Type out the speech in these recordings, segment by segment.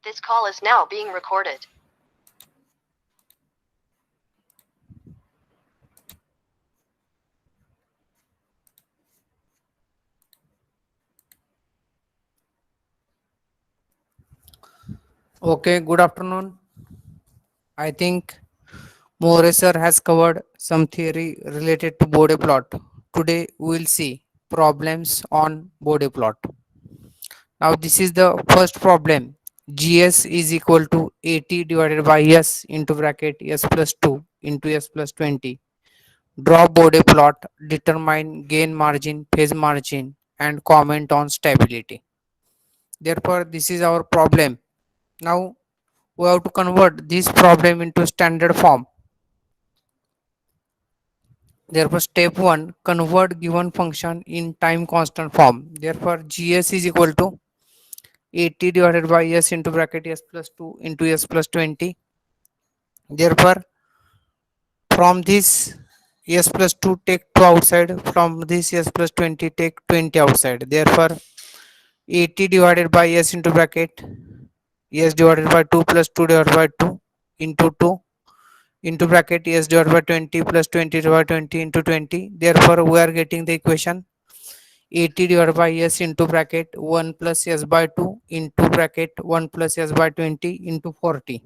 This call is now being recorded. Okay, good afternoon. I think More sir has covered some theory related to Bode plot. Today we will see problems on Bode plot. Now this is the first problem. GS is equal to 80 divided by S into bracket S plus 2 into S plus 20. Draw Bode plot, determine gain margin, phase margin and comment on stability. Therefore, this is our problem. Now we have to convert this problem into standard form. Therefore, step 1, convert given function in time constant form. Therefore, GS is equal to 80 divided by S into bracket S plus 2 into S plus 20. Therefore, from this S plus 2 take 2 outside, from this S plus 20 take 20 outside. Therefore, 80 divided by S into bracket S divided by 2 plus 2 divided by 2 into 2 into bracket S divided by 20 plus 20 divided by 20 into 20. Therefore, we are getting the equation 80 divided by S into bracket 1 plus S by 2 into bracket 1 plus S by 20 into 40.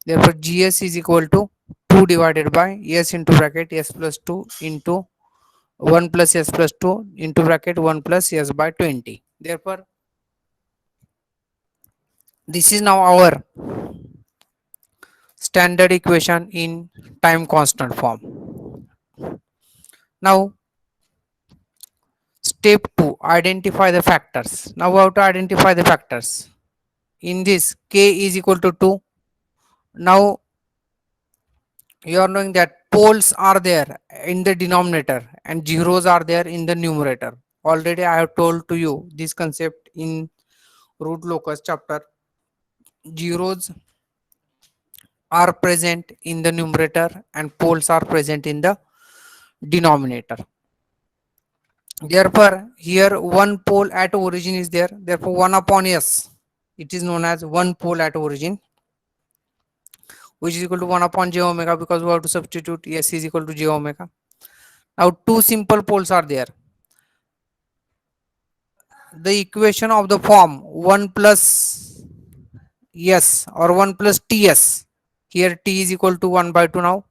Therefore, GS is equal to 2 divided by S into bracket S plus 2 into 1 plus S plus 2 into bracket 1 plus S by 20. Therefore, this is now our standard equation in time constant form. Now, step 2, identify the factors. Now, we have to identify the factors. In this, K is equal to 2. Now, you are knowing that poles are there in the denominator and zeros are there in the numerator. Already I have told to you this concept in root locus chapter. Zeros are present in the numerator and poles are present in the denominator. Therefore, here one pole at origin is there. Therefore, 1 upon S, it is known as one pole at origin, which is equal to 1 upon j omega, because we have to substitute S is equal to j omega. Now, two simple poles are there. The equation of the form 1 plus S or 1 plus TS. Here T is equal to 1 by 2 now.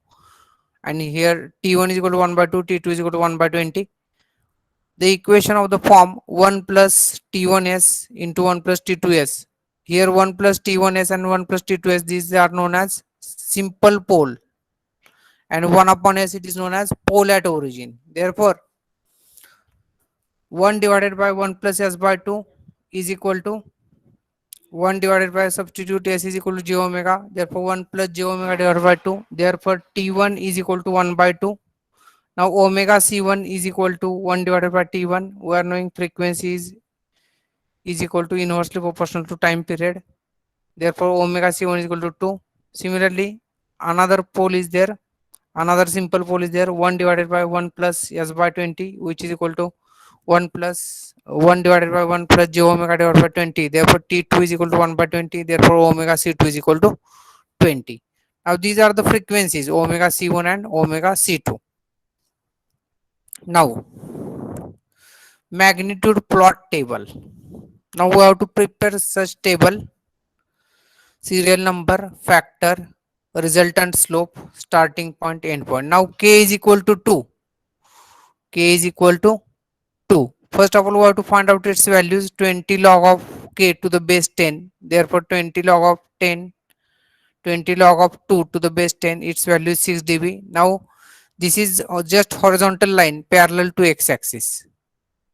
And here T1 is equal to 1 by 2, T2 is equal to 1 by 20. The equation of the form 1 plus T1S into 1 plus T2S. Here 1 plus T1S and 1 plus T2S, these are known as simple pole. And 1 upon S, it is known as pole at origin. Therefore, 1 divided by 1 plus S by 2 is equal to 1 divided by substitute S is equal to j omega. Therefore, 1 plus j omega divided by 2. Therefore, T1 is equal to 1 by 2. Now, omega C1 is equal to 1 divided by T1. We are knowing frequency is equal to inversely proportional to time period. Therefore, omega C1 is equal to 2. Similarly, another pole is there. Another simple pole is there. 1 divided by 1 plus S by 20, which is equal to 1 plus 1 divided by 1 plus j omega divided by 20. Therefore, T2 is equal to 1 by 20. Therefore, omega C2 is equal to 20. Now, these are the frequencies omega C1 and omega C2. Now, magnitude plot table. Now, we have to prepare such table: serial number, factor, resultant slope, starting point, end point. Now, K is equal to 2. K is equal to 2. First of all, we have to find out its values. 20 log of K to the base 10. Therefore, 20 log of 10, 20 log of 2 to the base 10, its value is 6 dB. Now, this is just horizontal line parallel to x-axis.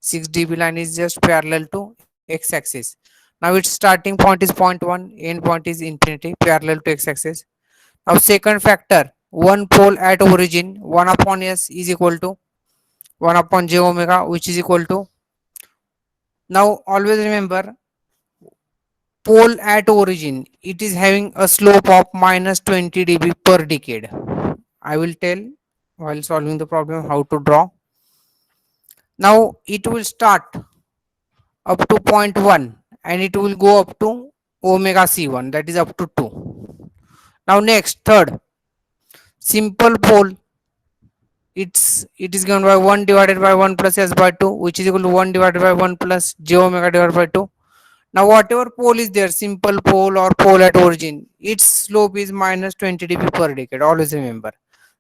6 dB line is just parallel to x-axis. Now, its starting point is 0.1, end point is infinity, parallel to x-axis. Now, second factor, one pole at origin, 1 upon S is equal to 1 upon j omega, which is equal to, now always remember, pole at origin, it is having a slope of minus 20 dB per decade. I will tell while solving the problem how to draw. Now, it will start up to 0.1 and it will go up to omega c1, that is up to 2. Now next, third, simple pole, it is given by 1 divided by 1 plus s by 2, which is equal to 1 divided by 1 plus j omega divided by 2. Now whatever pole is there, simple pole or pole at origin, its slope is minus 20 dB per decade, always remember.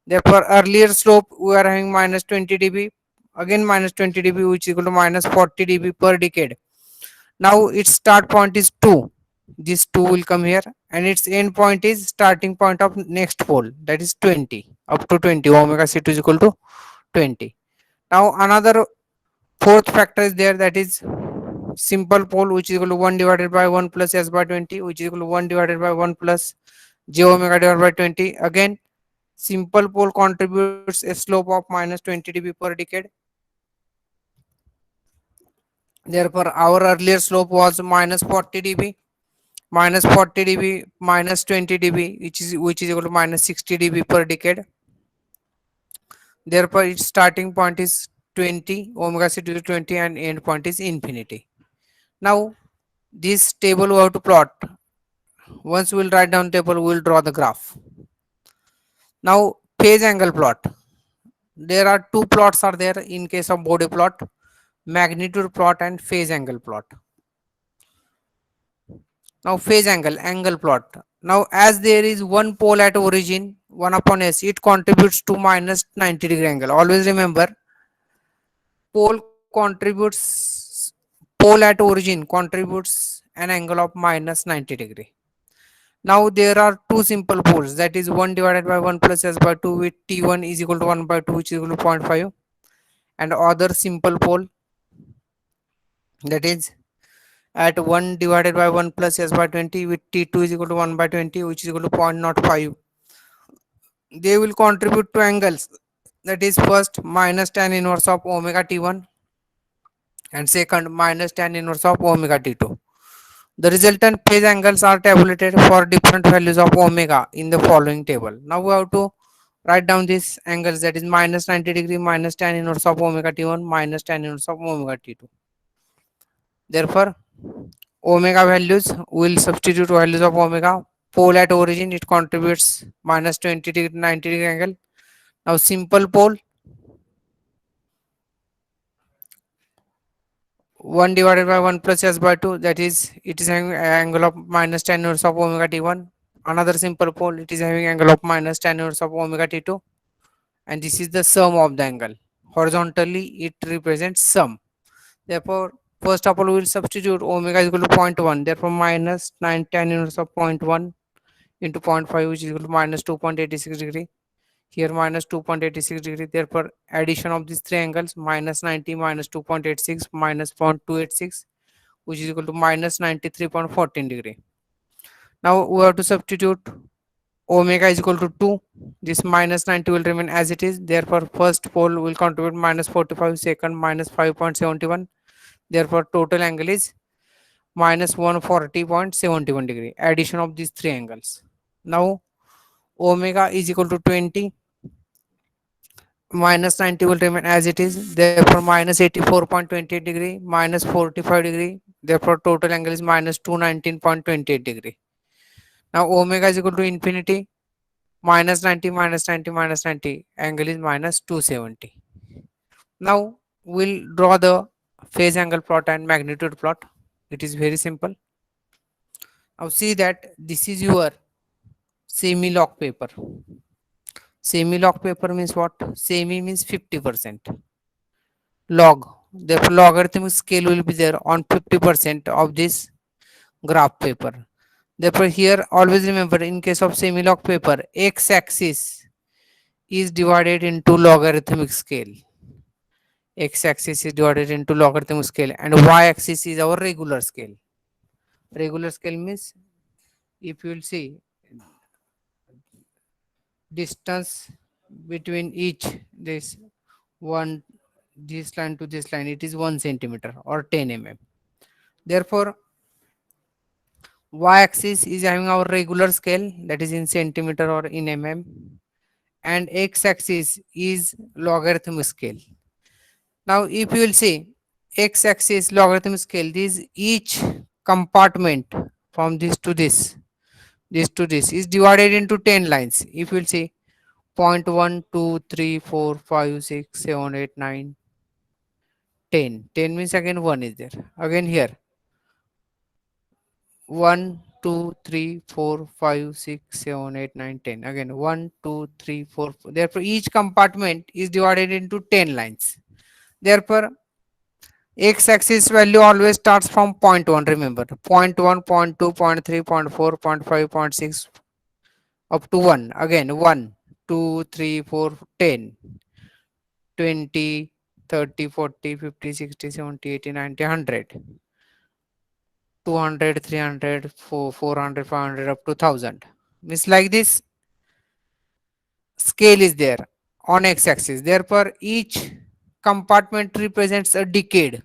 Therefore earlier slope we are having minus 20 dB, again minus 20 dB, which is equal to minus 40 dB per decade. Now its start point is 2, this 2 will come here, and its end point is starting point of next pole, that is 20, up to 20, omega c2 is equal to 20. Now another fourth factor is there, that is simple pole, which is equal to 1 divided by 1 plus s by 20, which is equal to 1 divided by 1 plus j omega divided by 20. Again simple pole contributes a slope of minus 20 dB per decade. Therefore our earlier slope was minus 40 dB, minus 40 dB minus 20 dB, which is equal to minus 60 dB per decade. Therefore its starting point is 20, omega c to the 20, and end point is infinity. Now this table we have to plot. Once we will write down table, we will draw the graph. Now phase angle plot. There are two plots are there in case of body plot, magnitude plot and phase angle plot. Now phase angle plot. Now as there is one pole at origin, 1 upon s, it contributes to minus 90 degree angle. Always remember, pole contributes, pole at origin contributes an angle of minus 90 degree. Now there are two simple poles, that is 1 divided by 1 plus s by 2 with t1 is equal to 1 by 2, which is equal to 0.5, and other simple pole, that is at 1 divided by 1 plus s by 20 with t2 is equal to 1 by 20, which is equal to 0.05. They will contribute to angles, that is first minus tan inverse of omega t1 and second minus tan inverse of omega t2. The resultant phase angles are tabulated for different values of omega in the following table. Now we have to write down these angles, that is minus 90 degree minus tan inverse of omega t1 minus tan inverse of omega t2. Therefore omega values, will substitute values of omega. Pole at origin, it contributes minus 20 degree 90 degree angle. Now simple pole, 1 divided by 1 plus s by 2, that is it is having angle of minus tan inverse of omega t1. Another simple pole, it is having angle of minus tan inverse of omega t2, and this is the sum of the angle. Horizontally it represents sum. Therefore first of all we will substitute omega is equal to 0.1, therefore minus 9 tan inverse of 0.1 into 0.5, which is equal to minus 2.86 degree. Here minus 2.86 degree. Therefore addition of these three angles, minus 90 minus 2.86 minus 0.286, which is equal to minus 93.14 degree. Now we have to substitute omega is equal to 2. This minus 90 will remain as it is. Therefore first pole will contribute minus 45, second minus 5.71. Therefore total angle is minus 140.71 degree. Addition of these three angles. Now omega is equal to 20, minus 90 will remain as it is, therefore minus 84.28 degree minus 45 degree, therefore total angle is minus 219.28 degree. Now omega is equal to infinity, minus 90 minus 90 minus 90, angle is minus 270. Now we'll draw the phase angle plot and magnitude plot. It is very simple. Now see that this is your semi log paper. Semi log paper means what? Semi means 50%. Log, therefore logarithmic scale will be there on 50% of this graph paper. Therefore here always remember, in case of semi log paper, x axis is divided into logarithmic scale. X axis is divided into logarithmic scale, and y axis is our regular scale. Regular scale means, if you will see, distance between each this one, this line to this line, it is 1 centimeter or 10 mm. Therefore y axis is having our regular scale, that is in centimeter or in mm, and x axis is logarithmic scale. Now if you will see, x axis logarithmic scale, this each compartment from this to this is divided into 10 lines. If you'll see point 1, 2, 3, 4, 5, 6, 7, 8, 9, 10. 10 means again 1 is there. Again here 1, 2, 3, 4, 5, 6, 7, 8, 9, 10. Again 1, 2, 3, 4. Therefore, each compartment is divided into 10 lines. Therefore, x-axis value always starts from point 1. Remember point 1, point 2, point 3, point 4, point 5, point 6 up to 1. Again 1, 2, 3, 4, 10, 20, 30, 40, 50, 60, 70, 80, 90, 100. 200, 300, 400, 500 up to 1000. Means like this scale is there on x-axis. Therefore, each compartment represents a decade.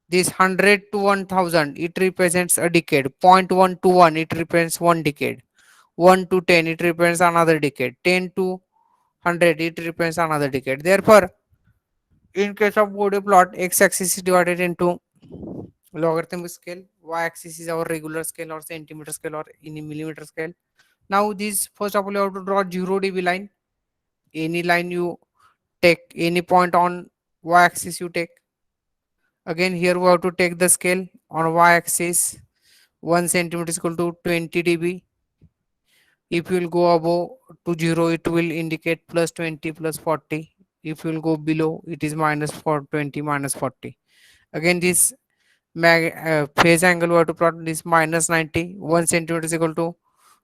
This 100 to 1000, it represents a decade. Point 1 to 1, it represents one decade. 1 to 10, it represents another decade. 10 to 100, it represents another decade. Therefore, in case of Bode plot, x-axis is divided into logarithmic scale, y-axis is our regular scale or centimeter scale or in millimeter scale. Now this first of all you have to draw 0 dB line. Any line you take, any point on y-axis you take. Again here we have to take the scale on y-axis. 1 centimeter is equal to 20 dB. If you will go above to 0, it will indicate plus 20 plus 40. If you will go below, it is minus 20 minus 40. Again this phase angle we have to plot this minus 90. 1 centimeter is equal to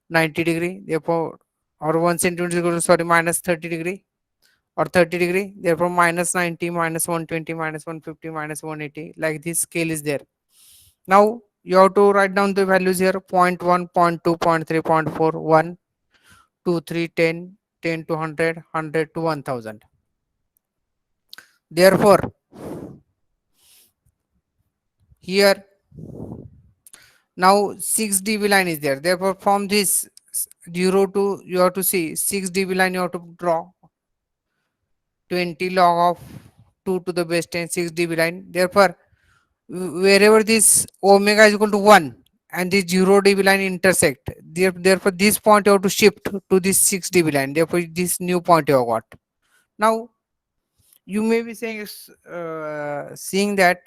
90 degree. Therefore, or 1 centimeter is equal to, sorry, minus 30 degree or 30 degree. Therefore, minus 90, minus 120, minus 150, minus 180. Like this scale is there. Now you have to write down the values here: point 1, point 2, point 3, point 4, 1, 2, 3, 10, 10 to 100, 100 to 1000. Therefore, here now 6 dB line is there. Therefore, from this 0 to, you have to see 6 dB line, you have to draw 20 log of 2 to the base 10, 6 dB line. Therefore, wherever this omega is equal to 1 and this 0 dB line intersect, therefore this point you have to shift to this 6 dB line. Therefore, this new point you have got. Now you may be saying seeing that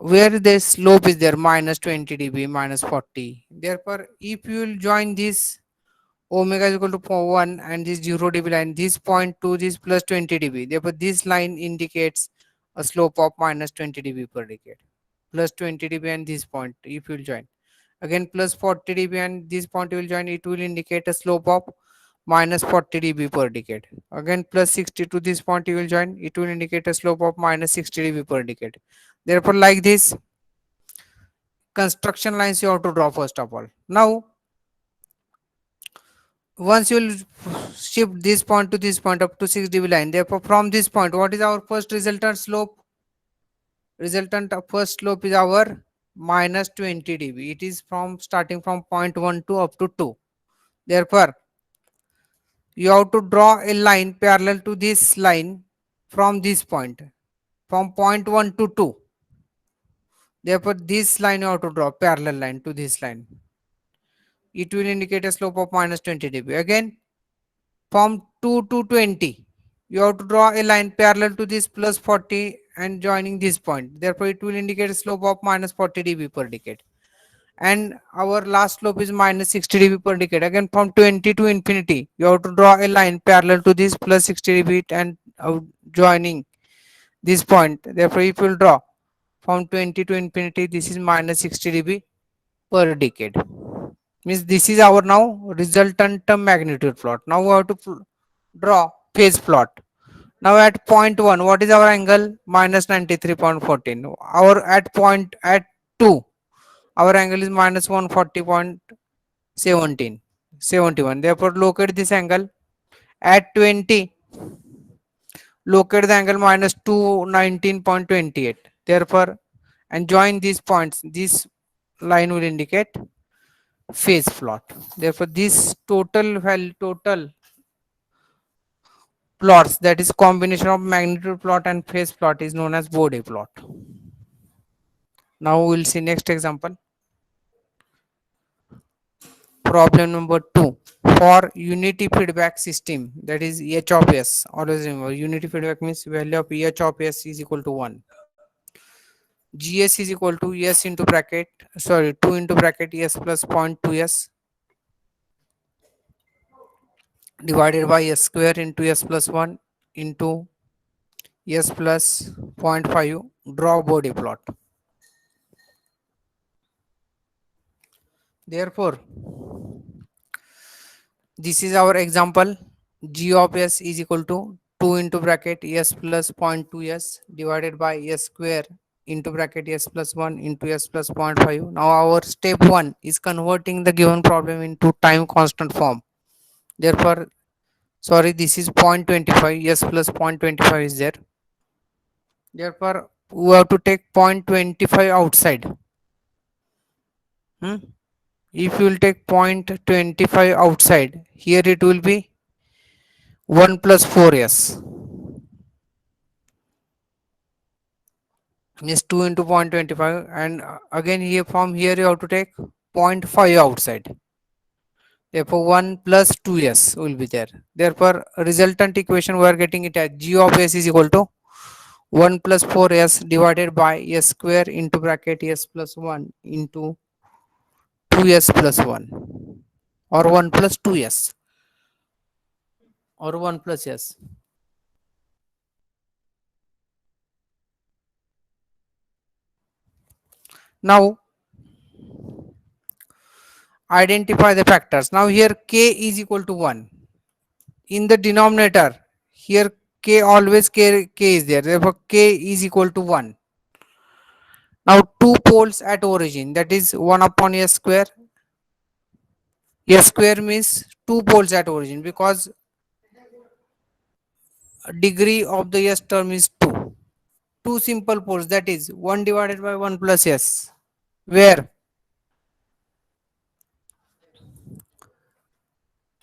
where the slope is there minus 20 dB, minus 40. Therefore, if you will join this omega is equal to 1 and this 0 dB line, this point to this plus 20 dB. Therefore, this line indicates a slope of minus 20 dB per decade. Plus 20 dB and this point, if you will join. Again, plus 40 dB and this point you will join, it will indicate a slope of minus 40 dB per decade. Again, plus 60 to this point you will join, it will indicate a slope of minus 60 dB per decade. Therefore, like this, construction lines you have to draw first of all. Now, once you will shift this point to this point up to 6 dB line, therefore from this point, what is our first resultant slope? Resultant of first slope is our minus 20 dB. It is from starting from point 1 to up to 2. Therefore, you have to draw a line parallel to this line from this point, from point 1 to 2. Therefore, this line you have to draw parallel line to this line. It will indicate a slope of minus 20 dB. Again, from 2 to 20, you have to draw a line parallel to this plus 40 and joining this point. Therefore, it will indicate a slope of minus 40 dB per decade. And our last slope is minus 60 dB per decade. Again, from 20 to infinity, you have to draw a line parallel to this plus 60 dB and joining this point. Therefore, if you will draw from 20 to infinity, this is minus 60 dB per decade. Means this is our now resultant magnitude plot. Now we have to draw phase plot. Now at point 1, what is our angle? Minus 93.14. Our at point at 2, our angle is minus 140.71. Therefore, locate this angle. At 20, locate the angle minus 219.28. Therefore, and join these points. This line will indicate phase plot. Therefore, this total plots, that is combination of magnitude plot and phase plot, is known as Bode plot. Now we will see next example. Problem number 2. For unity feedback system, that is h of s, always remember unity feedback means value of h of s is equal to 1. Gs is equal to s into bracket, sorry, 2 into bracket s plus 0.2s divided by s square into s plus 1 into s plus zero point 0.5. Draw body plot. Therefore, this is our example. G of s is equal to 2 into bracket s plus 0.2s divided by s square into bracket s plus 1 into s plus 0.5. Now our step 1 is converting the given problem into time constant form. Therefore, sorry, this is 0.25, s plus 0.25 is there. Therefore, we have to take 0.25 outside. Hmm? If you will take 0.25 outside, here it will be 1 plus 4s is 2 into 0.25, and again here from here you have to take 0.5 outside. Therefore 1 plus 2s will be there. Therefore resultant equation we are getting it as g of s is equal to 1 plus 4s divided by s square into bracket s plus 1 into 2s plus 1, or 1 plus 2s, or 1 plus s. Now identify the factors. Now here k is equal to 1. In the denominator, here k always k is there. Therefore k is equal to 1. Now two poles at origin, that is 1 upon s square. S square means two poles at origin because degree of the s term is 2. Two simple poles, that is 1 divided by 1 plus s. Where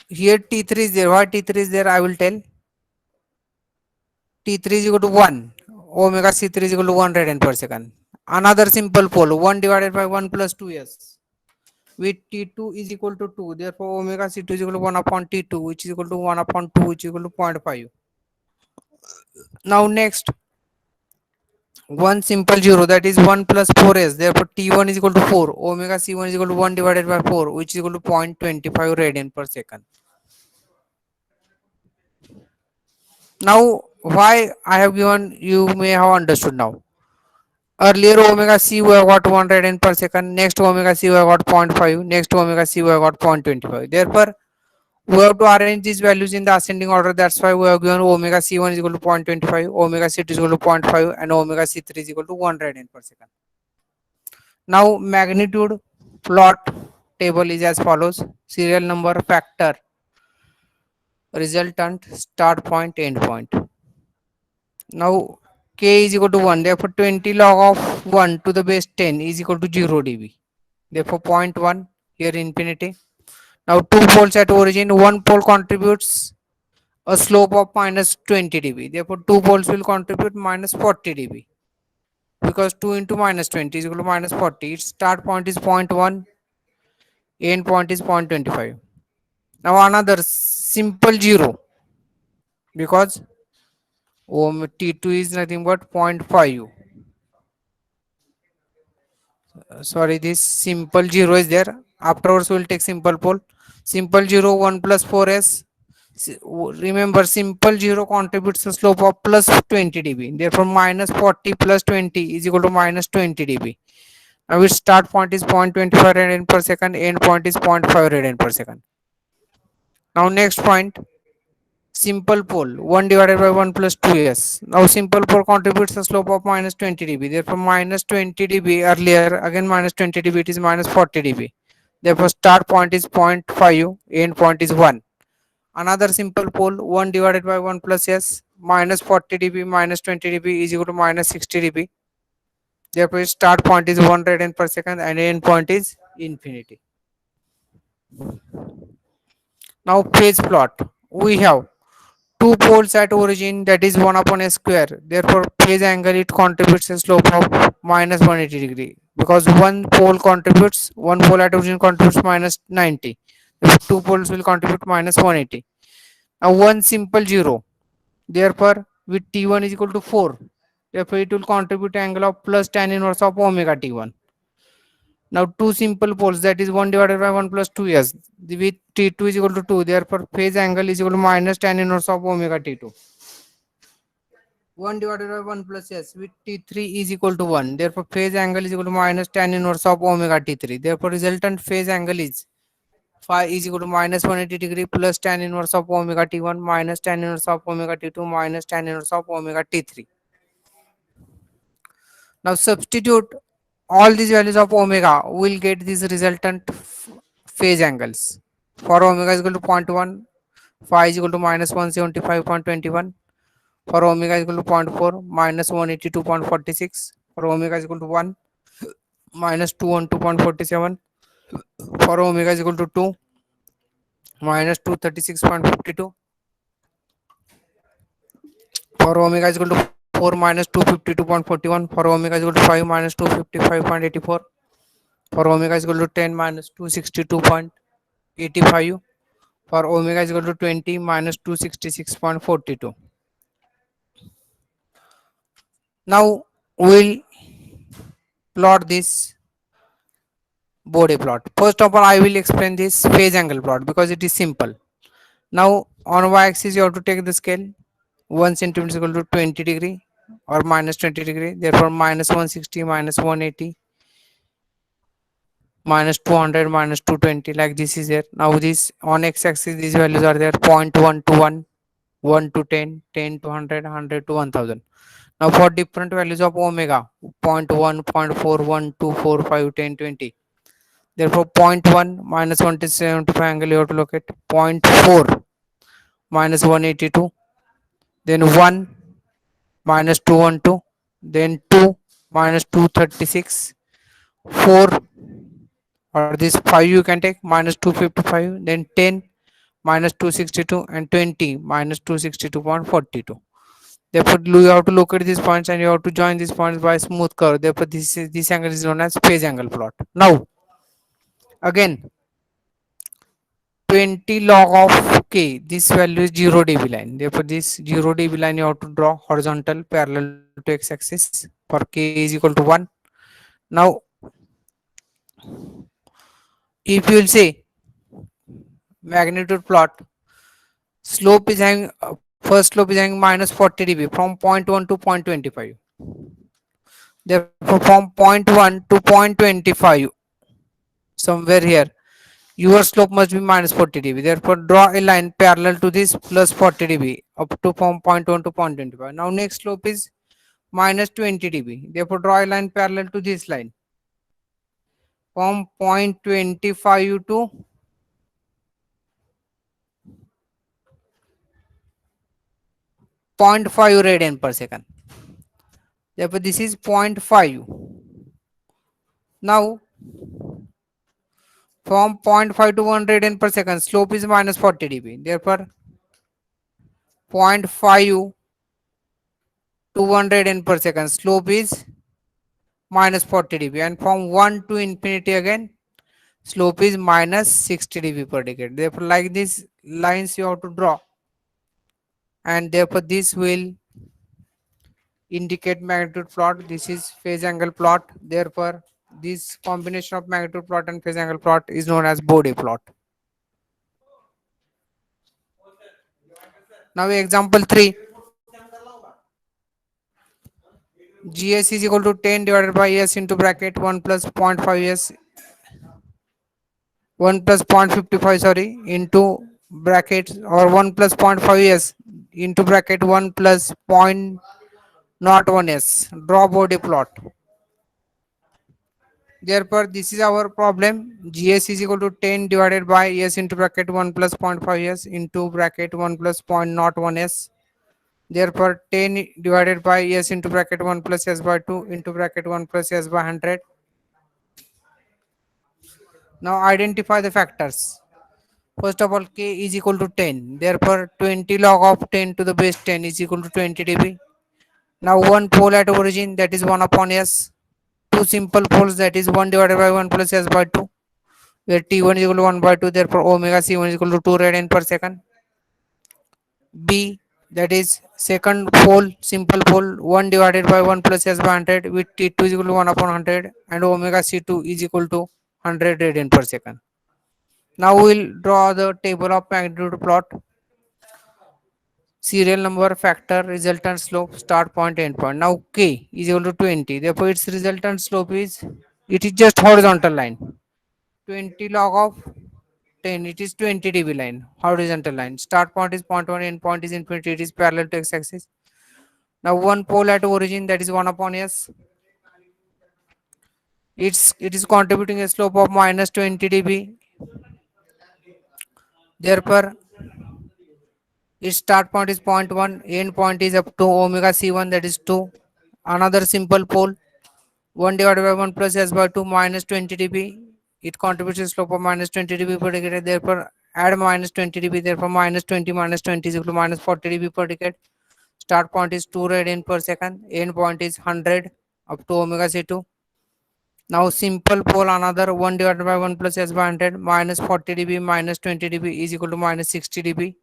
here T3 is there. Why T3 is there? I will tell. T3 is equal to 1. Omega C3 is equal to 1 radian per second. Another simple pole, 1 divided by 1 plus 2s. With T2 is equal to 2. Therefore, omega C2 is equal to 1 upon T2, which is equal to 1 upon 2, which is equal to 0.5. Now, next, one simple 0, that is 1 plus 4s. Therefore, T1 is equal to 4. Omega C1 is equal to 1 divided by 4, which is equal to 0.25 radian per second. Now, why I have given, you may have understood now. Earlier omega c we have got 1 radian per second, next omega c we have got 0.5, next omega c we have got 0.25. Therefore, we have to arrange these values in the ascending order. That's why we have given omega c1 is equal to 0.25, omega c2 is equal to 0.5, and omega c3 is equal to 1 radian per second. Now magnitude plot table is as follows: serial number, factor, resultant, start point, end point. Now k is equal to 1, therefore 20 log of 1 to the base 10 is equal to 0 dB. Therefore 0.1, here infinity. Now two poles at origin, one pole contributes a slope of minus 20 dB. Therefore two poles will contribute minus 40 dB, because 2 into minus 20 is equal to minus 40. Its start point is 0.1, end point is 0.25. Now another simple 0, because T2 is nothing but 0.5. Sorry, this simple 0 is there. Afterwards we will take simple pole. Simple 0, 1 plus 4s. Remember, simple 0 contributes a slope of plus 20 dB. Therefore minus 40 plus 20 is equal to minus 20 dB. Now its start point is 0.25 radian per second, end point is 0.5 radian per second. Now next point, simple pole, 1 divided by 1 plus 2s. Now simple pole contributes a slope of minus 20 dB. Therefore minus 20 dB, earlier again minus 20 dB, it is minus 40 dB. Therefore start point is 0.5, end point is 1. Another simple pole, 1 divided by 1 plus s, minus 40 dB minus 20 dB is equal to minus 60 dB. Therefore start point is 1 radian per second and end point is infinity. Now phase plot. We have two poles at origin, that is 1 upon s square. Therefore phase angle, it contributes a slope of minus 180 degree, because one pole at origin contributes minus 90. If two poles will contribute minus 180. Now one simple zero. Therefore, with T1 is equal to 4. Therefore, it will contribute angle of plus tan inverse of omega T1. Now two simple poles, that is 1 divided by 1 plus 2 s. With T2 is equal to 2. Therefore, phase angle is equal to minus tan inverse of omega T2. 1 divided by 1 plus s with T3 is equal to 1. Therefore, phase angle is equal to minus tan inverse of omega T3. Therefore, resultant phase angle is phi is equal to minus 180 degree plus tan inverse of omega T1 minus tan inverse of omega T2 minus tan inverse of omega T3. Now substitute all these values of omega, will get these resultant phase angles. For omega is equal to 0.1, phi is equal to minus 175.21. For omega is equal to 0.4, minus 182.46. For omega is equal to 1, minus 212.47. For omega is equal to 2, minus 236.52. For omega is equal to 4, minus 252.41. For omega is equal to 5, minus 255.84. For omega is equal to 10, minus 262.85. For omega is equal to 20, minus 266.42. Now we'll plot this Bode plot. First of all, I will explain this phase angle plot because it is simple. Now on y-axis you have to take the scale. 1 centimeter is equal to 20 degree or minus 20 degree. Therefore minus 160, minus 180, minus 200, minus 220, like this is there. Now this on x-axis these values are there: 0.1 to 1, 1 to 10, 10 to 100, 100 to 1000. Now for different values of omega, 0.1, 0.4, 1, 2, 4, 5, 10, 20. Therefore 0.1 minus 175 angle you have to locate. 0.4 minus 182. Then 1 minus 212. Then 2 minus 236. 4 or this 5 you can take minus 255. Then 10 minus 262 and 20 minus 262.42. Therefore, you have to locate these points and you have to join these points by smooth curve. Therefore, this angle is known as phase angle plot. Now, again, 20 log of k, this value is 0 dB line. Therefore, this 0 dB line you have to draw horizontal parallel to x axis for k is equal to 1. Now, if you will say magnitude plot, slope is having first slope is having minus 40 dB from 0.1 to 0.25. Therefore, from 0.1 to 0.25, somewhere here, your slope must be minus 40 dB. Therefore, draw a line parallel to this plus 40 dB up to from 0.1 to 0.25. Now, next slope is minus 20 dB. Therefore, draw a line parallel to this line from 0.25 to 0.5 radian per second. Therefore, this is 0.5. Now, from 0.5 to 1 radian per second, slope is minus 40 dB. Therefore, 0.5 to 1 radian per second, slope is minus 40 dB. And from 1 to infinity again, slope is minus 60 dB per decade. Therefore, like these lines you have to draw. And therefore, this will indicate magnitude plot. This is phase angle plot. Therefore, this combination of magnitude plot and phase angle plot is known as Bode plot. Now example 3, GS is equal to 10 divided by S into bracket 1 plus 0.5 S 1 plus 0.55 sorry into bracket or 1 plus 0.5 S into bracket 1 plus 0.01 S. Draw Bode plot. Therefore, this is our problem. GS is equal to 10 divided by S into bracket 1 plus 0.5 S into bracket 1 plus 0.01 S. Therefore, 10 divided by S into bracket 1 plus S by 2 into bracket 1 plus S by 100. Now, identify the factors. First of all, K is equal to 10. Therefore, 20 log of 10 to the base 10 is equal to 20 dB. Now, one pole at origin, that is 1 upon S. Two simple poles, that is 1 divided by 1 plus S by 2. where T1 is equal to 1 by 2, therefore omega C1 is equal to 2 radian per second. B, that is second pole, simple pole, 1 divided by 1 plus S by 100 with T2 is equal to 1 upon 100 and omega C2 is equal to 100 radian per second. Now we'll draw the table of magnitude plot. Serial number, factor, resultant slope, start point, end point. Now K is equal to 20. Therefore, its resultant slope is, it is just horizontal line. 20 log of 10, it is 20 dB line, horizontal line. Start point is 0.1, end point is infinity, it is parallel to x-axis. Now one pole at origin, that is 1 upon S. It is contributing a slope of minus 20 dB. Therefore, its start point is 0.1, end point is up to omega C1, that is 2. Another simple pole, 1 divided by 1 plus S by 2 minus 20 dB. It contributes a slope of minus 20 dB per decade. Therefore, add minus 20 dB. Therefore, minus 20 is equal to minus 40 dB per decade. Start point is 2 radian per second. End point is 100 up to omega C2. Now, simple pole, another 1 divided by 1 plus S by 100 minus 40 dB minus 20 dB is equal to minus 60 dB.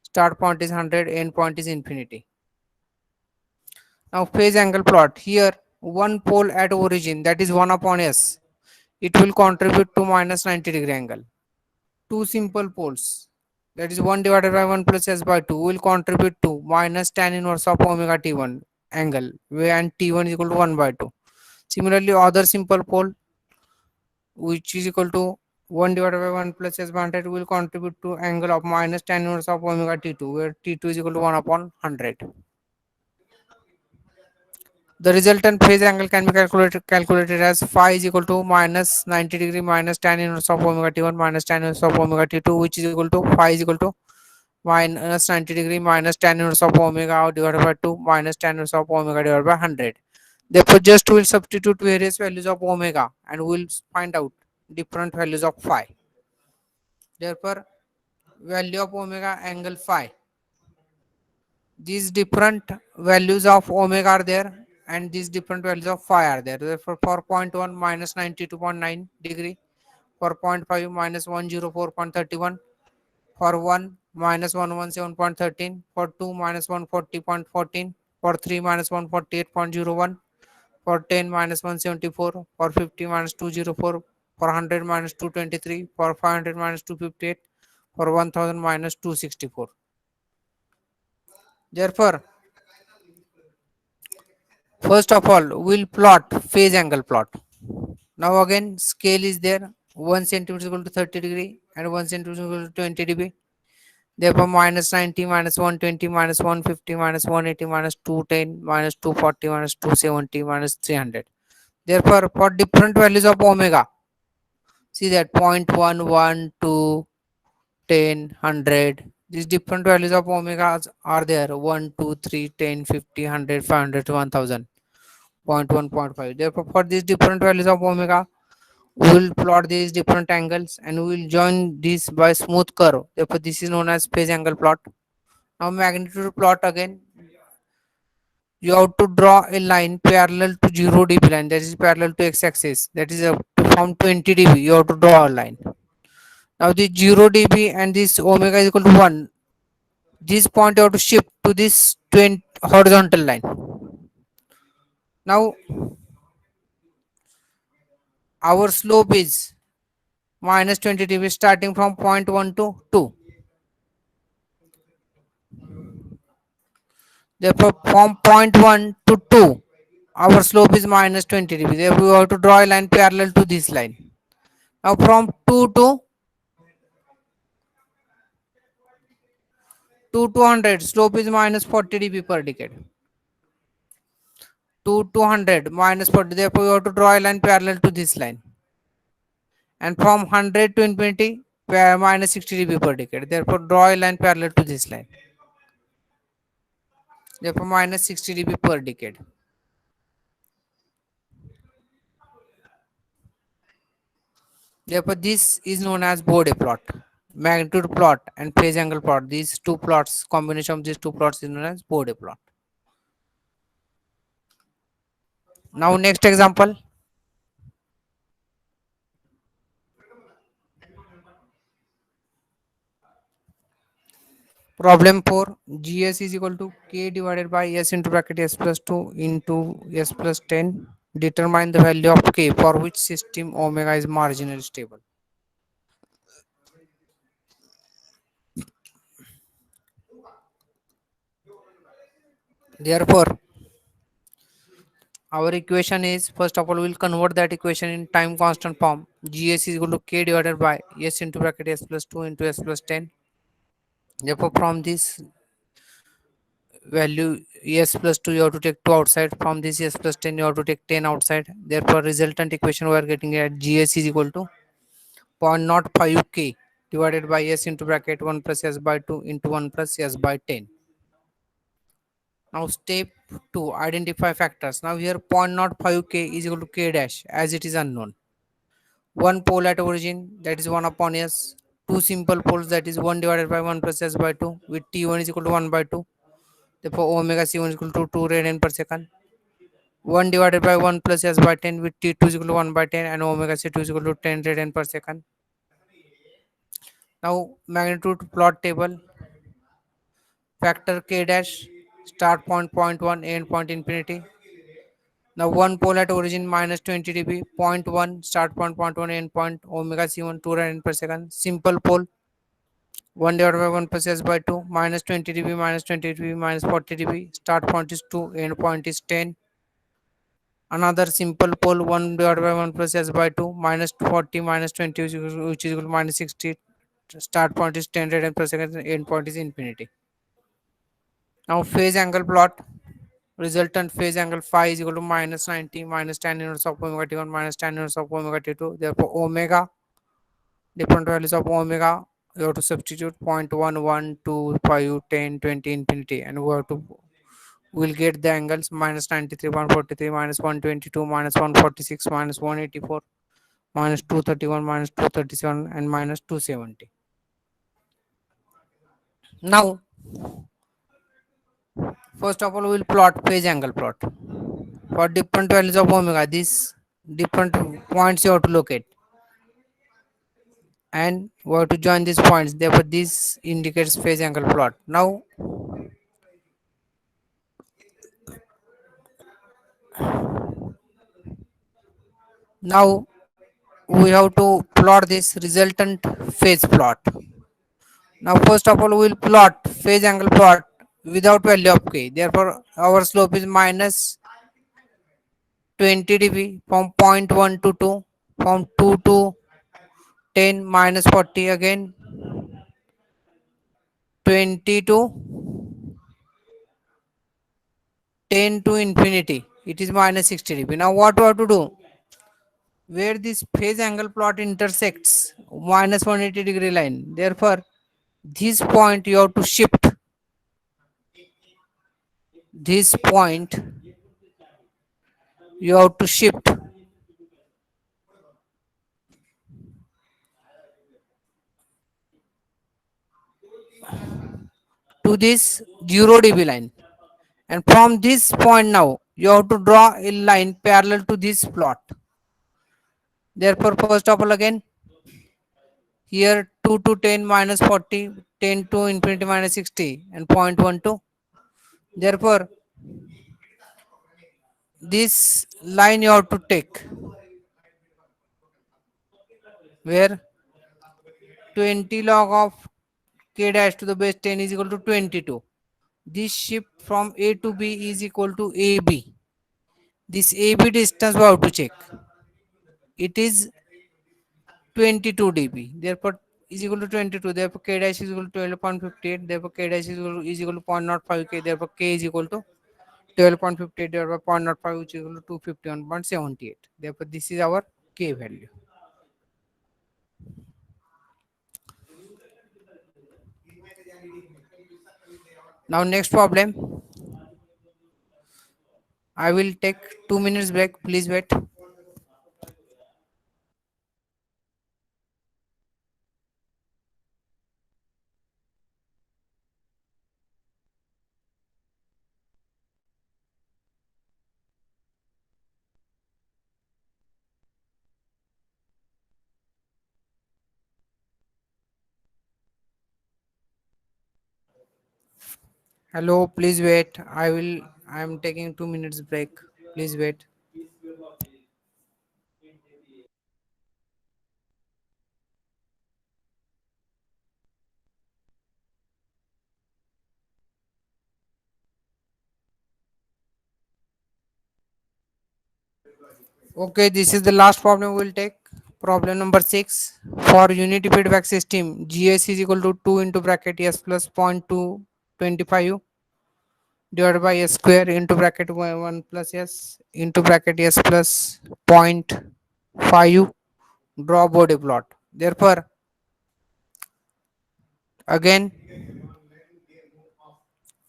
Start point is 100. End point is infinity. Now, phase angle plot. Here, one pole at origin, that is 1 upon S. It will contribute to minus 90-degree angle. Two simple poles, that is 1 divided by 1 plus S by 2, will contribute to minus tan inverse of omega T1 angle, where and T1 is equal to 1 by 2. Similarly, other simple pole, which is equal to 1 divided by 1 plus S by 100, will contribute to angle of minus tan inverse of omega T2, where T2 is equal to 1 upon 100. The resultant phase angle can be calculated as phi is equal to minus 90 degree minus tan inverse of omega T1 minus tan inverse of omega T2, which is equal to phi is equal to minus 90 degree minus tan inverse of omega divided by 2 minus tan inverse of omega divided by 100. Therefore, just we'll substitute various values of omega and we'll find out different values of phi. Therefore, value of omega angle phi. These different values of omega are there and these different values of phi are there. Therefore, for 0.1 minus 92.9 degree, for 0.5 minus 104.31, for 1 minus 117.13, for 2 minus 140.14, for 3 minus 148.01, for 10 minus 174, for 50 minus 204, for 100 minus 223, for 500 minus 258, for 1000 minus 264. Therefore, first of all, we'll plot phase angle plot. Now again, scale is there. 1 centimeter is equal to 30 degree and 1 centimeter is equal to 20 dB. Therefore, minus 90 minus 120 minus 150 minus 180 minus 210 minus 240 minus 270 minus 300. Therefore, for different values of omega, see that 0.1, 1, 2, 10, 100. These different values of omega are there 1, 2, 3, 10, 50, 100, 500, 1000. 0.1, 0.5. Therefore, for these different values of omega, we will plot these different angles and we will join this by smooth curve. Therefore, this is known as phase angle plot. Now, magnitude plot again. You have to draw a line parallel to 0 dB line, that is parallel to x-axis, that is from 20 dB. You have to draw a line. Now, this 0 dB and this omega is equal to 1. This point you have to shift to this 20 horizontal line. Now, our slope is minus 20 dB starting from 0.1 to 2. Therefore, from 0.1 to 2, our slope is minus 20 dB. Therefore, we have to draw a line parallel to this line. Now, from 2 to 100, slope is minus 40 dB per decade. 2 to 100 minus 40. Therefore, we have to draw a line parallel to this line. And from 100 to infinity, minus 60 dB per decade. Therefore, draw a line parallel to this line. Therefore, minus 60 dB per decade. Therefore, this is known as Bode plot. Magnitude plot and phase angle plot. These two plots, combination of these two plots is known as Bode plot. Now, next example. Problem 4, gs is equal to k divided by s into bracket s plus 2 into s plus 10. Determine the value of k for which system omega is marginally stable. Therefore, our equation is, first of all, we'll convert that equation in time constant form. gs is equal to k divided by s into bracket s plus 2 into s plus 10. Therefore, from this value s plus 2 you have to take 2 outside. From this s plus 10 you have to take 10 outside. Therefore, resultant equation we are getting at gs is equal to 0.05 k divided by s into bracket 1 plus s by 2 into 1 plus s by 10. Now step 2, identify factors. Now here 0.05 k is equal to k dash as it is unknown. One pole at origin, that is 1 upon s. Two simple poles, that is 1 divided by 1 plus s by 2 with t1 is equal to 1 by 2. Therefore omega c1 is equal to 2 radian per second. 1 divided by 1 plus s by 10 with t2 is equal to 1 by 10 and omega c2 is equal to 10 radian per second. Now magnitude plot table. Factor k dash, start point 0.1, end point infinity. Now one pole at origin minus 20 dB, point 1, start point 0.1, end point, omega c1 2 radian per second. Simple pole 1 divided by 1 plus s by 2, minus 20 dB, minus 20 dB, minus 40 dB. Start point is 2, end point is 10. Another simple pole 1 divided by 1 plus s by 2, minus 40, minus 20, which is equal to minus 60. Start point is 10 radian per second, end point is infinity. Now phase angle plot. Resultant phase angle phi is equal to minus 90 minus tan inverse of omega t1 minus tan inverse of omega t2. Therefore, omega, different values of omega, you have to substitute 0.1, 2, 5, 10, 20, infinity, and we'll get the angles minus 93, 143, minus 122, minus 146, minus 184, minus 231, minus 237, and minus 270. Now, first of all, we'll plot phase angle plot. For different values of omega, these different points you have to locate, and we have to join these points. Therefore this indicates phase angle plot. Now we have to plot this resultant phase plot. Now first of all we will plot phase angle plot without value of k. Therefore our slope is minus 20 dB from point 1 to 2, from 2 to 10, minus 40 again, 20 to 10 to infinity, it is minus 60 dB. Now what we have to do, where this phase angle plot intersects minus 180-degree line, therefore this point you have to shift, this point you have to shift to this 0 dB line, and from this point now you have to draw a line parallel to this plot. Therefore first of all again, here 2 to 10 minus 40, 10 to infinity minus 60, and point 1 2. Therefore this line you have to take, where 20 log of k dash to the base 10 is equal to 22. This shift from A to B is equal to AB. This AB distance we have to check. It is 22 dB. Therefore, is equal to 22. Therefore, k dash is equal to 12.58. Therefore, k dash is equal to 0.05 k. Therefore, k is equal to 12.58 divided by 0.05, which is equal to 251.78. Therefore, this is our k value. Now, next problem. I will take 2 minutes break. Please wait. Hello, please wait. I am taking 2 minutes break. Please wait. Okay, this is the last problem we'll take. Problem number 6. For unity feedback system, GS is equal to 2 into bracket S plus 0.225 divided by S square into bracket 1 plus S into bracket S plus 0.5. Draw body plot. Therefore, again,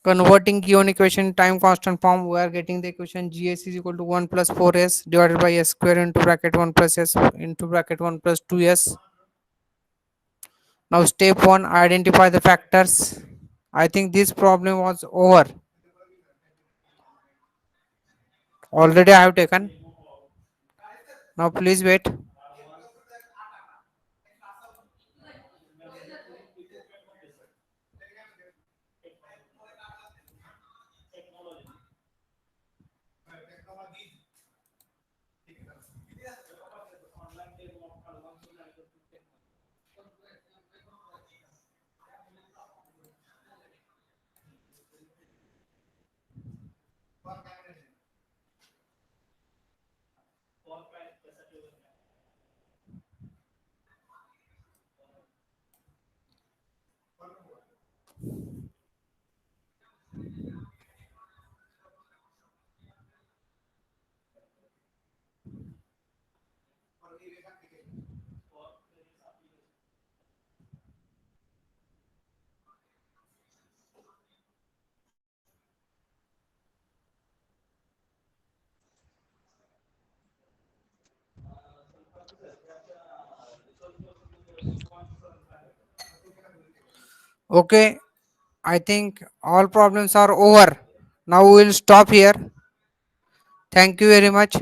converting Keown equation time constant form, we are getting the equation GS is equal to 1 plus 4S divided by S square into bracket 1 plus S into bracket 1 plus 2S. Now step 1, identify the factors. I think this problem was over. Already I have taken. Now please wait. Okay, I think all problems are over. Now we will stop here. Thank you very much.